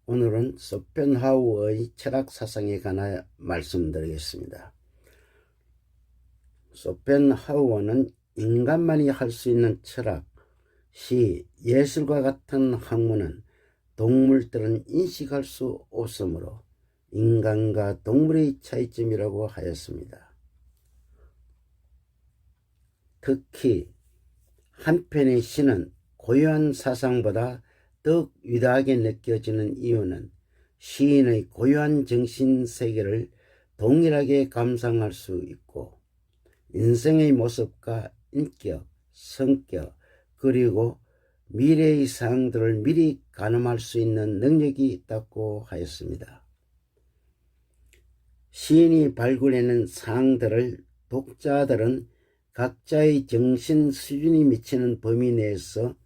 오늘은 쇼펜하우어의 철학 사상에 관하여 말씀드리겠습니다. 쇼펜하우어는 인간만이 할 수 있는 철학, 시, 예술과 같은 학문은 동물들은 인식할 수 없으므로 인간과 동물의 차이점이라고 하였습니다. 특히 한편의 시는 고유한 사상보다 더욱 위대하게 느껴지는 이유는 시인의 고유한 정신세계를 동일하게 감상할 수 있고 인생의 모습과 인격, 성격, 그리고 미래의 사항들을 미리 가늠할 수 있는 능력이 있다고 하였습니다. 시인이 발굴해낸 사항들을 독자들은 각자의 정신 수준이 미치는 범위 내에서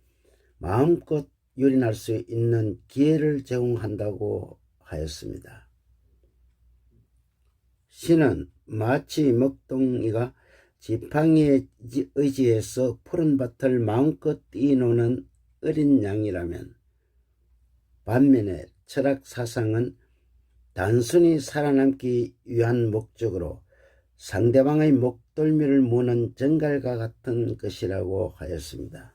마음껏 유린할 수 있는 기회를 제공한다고 하였습니다. 시는 마치 먹동이가 지팡이에 의지해서 푸른 밭을 마음껏 뛰노는 어린 양이라면, 반면에 철학 사상은 단순히 살아남기 위한 목적으로 상대방의 목덜미를 무는 정갈과 같은 것이라고 하였습니다.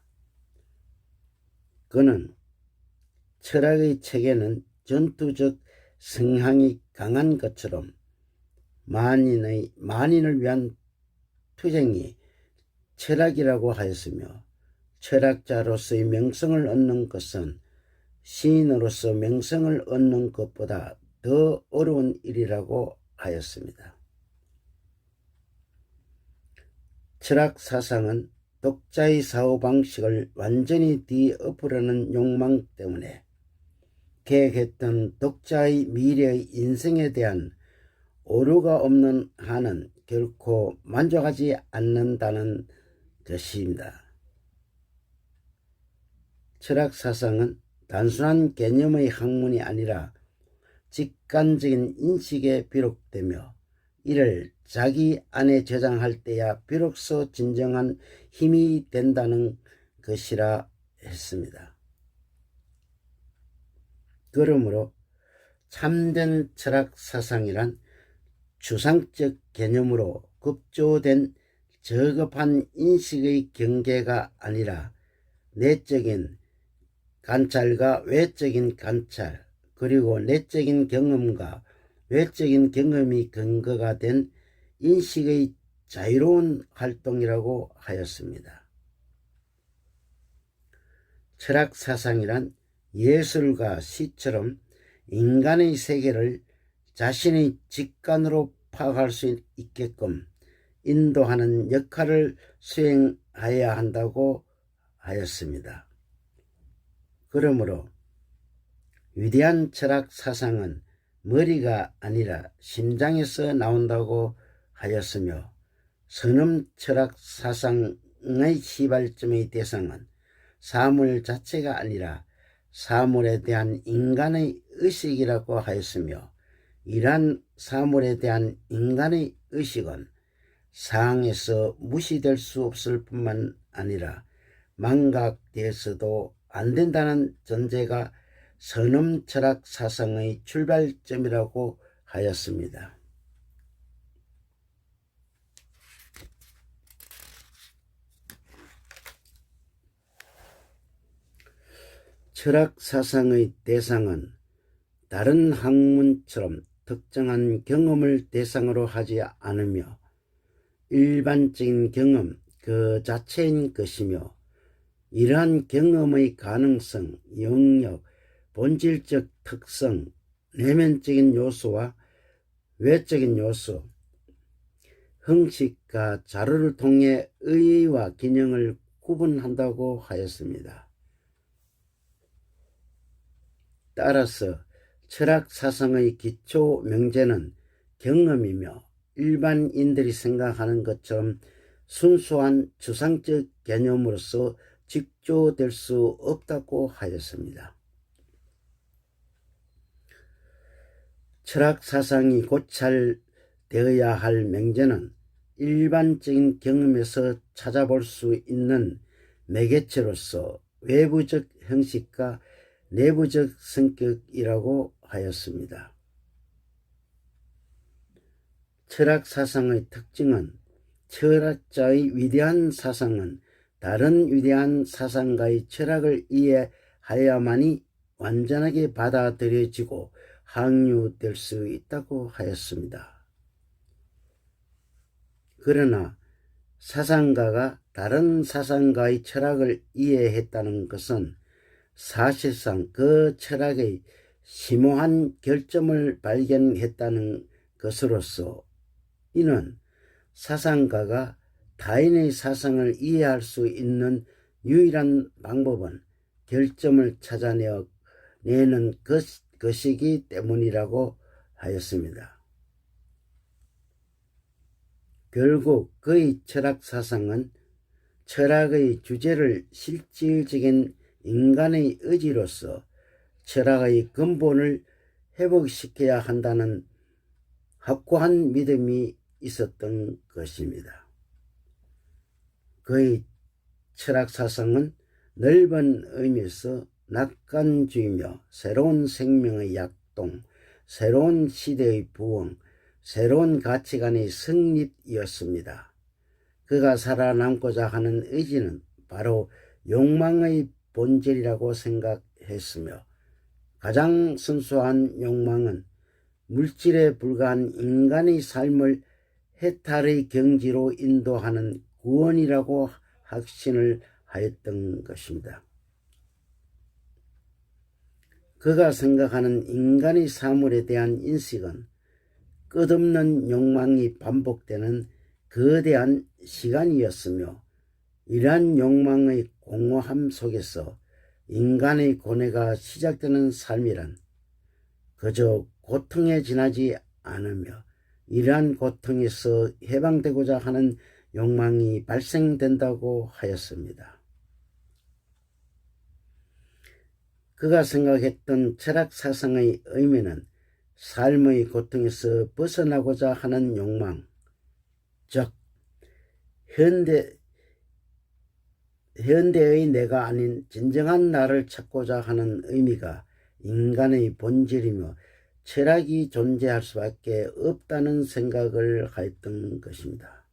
그는 철학의 체계는 전투적 성향이 강한 것처럼 만인을 위한 투쟁이 철학이라고 하였으며, 철학자로서의 명성을 얻는 것은 시인으로서 명성을 얻는 것보다 더 어려운 일이라고 하였습니다. 철학 사상은 독자의 사고방식을 완전히 뒤엎으려는 욕망 때문에 계획했던 독자의 미래의 인생에 대한 오류가 없는 한은 결코 만족하지 않는다는 것입니다. 철학 사상은 단순한 개념의 학문이 아니라 직관적인 인식에 비롯되며 이를 자기 안에 저장할 때야 비로소 진정한 힘이 된다는 것이라 했습니다. 그러므로 참된 철학 사상이란 추상적 개념으로 급조된 저급한 인식의 경계가 아니라 내적인 관찰과 외적인 관찰, 그리고 내적인 경험과 외적인 경험이 근거가 된 인식의 자유로운 활동이라고 하였습니다. 철학 사상이란 예술과 시처럼 인간의 세계를 자신의 직관으로 파악할 수 있게끔 인도하는 역할을 수행해야 한다고 하였습니다. 그러므로 위대한 철학 사상은 머리가 아니라 심장에서 나온다고 하였으며, 선험 철학 사상의 시발점의 대상은 사물 자체가 아니라 사물에 대한 인간의 의식이라고 하였으며, 이러한 사물에 대한 인간의 의식은 상에서 무시될 수 없을 뿐만 아니라 망각되어서도 안 된다는 전제가 선험 철학 사상의 출발점이라고 하였습니다. 철학 사상의 대상은 다른 학문처럼 특정한 경험을 대상으로 하지 않으며 일반적인 경험 그 자체인 것이며, 이러한 경험의 가능성, 영역, 본질적 특성, 내면적인 요소와 외적인 요소, 형식과 자료를 통해 의의와 기능을 구분한다고 하였습니다. 따라서 철학 사상의 기초 명제는 경험이며, 일반인들이 생각하는 것처럼 순수한 추상적 개념으로서 직조될 수 없다고 하였습니다. 철학 사상이 고찰되어야 할 명제는 일반적인 경험에서 찾아볼 수 있는 매개체로서 외부적 형식과 내부적 성격이라고 하였습니다. 철학 사상의 특징은 철학자의 위대한 사상은 다른 위대한 사상가의 철학을 이해하여야만이 완전하게 받아들여지고 항유될 수 있다고 하였습니다. 그러나 사상가가 다른 사상가의 철학을 이해했다는 것은 사실상 그 철학의 심오한 결점을 발견했다는 것으로서 이는 사상가가 타인의 사상을 이해할 수 있는 유일한 방법은 결점을 찾아내는 것이기 때문이라고 하였습니다. 결국 그의 철학 사상은 철학의 주제를 실질적인 인간의 의지로서 철학의 근본을 회복시켜야 한다는 확고한 믿음이 있었던 것입니다. 그의 철학 사상은 넓은 의미에서 낙관주의며 새로운 생명의 약동, 새로운 시대의 부흥, 새로운 가치관의 성립이었습니다. 그가 살아남고자 하는 의지는 바로 욕망의 본질이라고 생각했으며 가장 순수한 욕망은 물질에 불과한 인간의 삶을 해탈의 경지로 인도하는 구원이라고 확신을 하였던 것입니다. 그가 생각하는 인간의 사물에 대한 인식은 끝없는 욕망이 반복되는 거대한 시간이었으며 이러한 욕망의 공허함 속에서 인간의 고뇌가 시작되는 삶이란 그저 고통에 지나지 않으며 이러한 고통에서 해방되고자 하는 욕망이 발생된다고 하였습니다. 그가 생각했던 철학 사상의 의미는 삶의 고통에서 벗어나고자 하는 욕망, 즉 현대의 내가 아닌 진정한 나를 찾고자 하는 의미가 인간의 본질이며 철학이 존재할 수밖에 없다는 생각을 하였던 것입니다.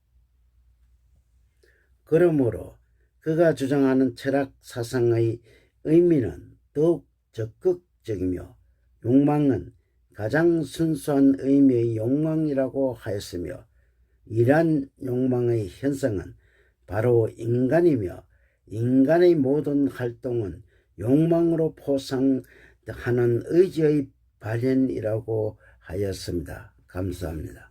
그러므로 그가 주장하는 철학 사상의 의미는 더욱 적극적이며 욕망은 가장 순수한 의미의 욕망이라고 하였으며 이러한 욕망의 현상은 바로 인간이며 인간의 모든 활동은 욕망으로 포상하는 의지의 발현이라고 하였습니다. 감사합니다.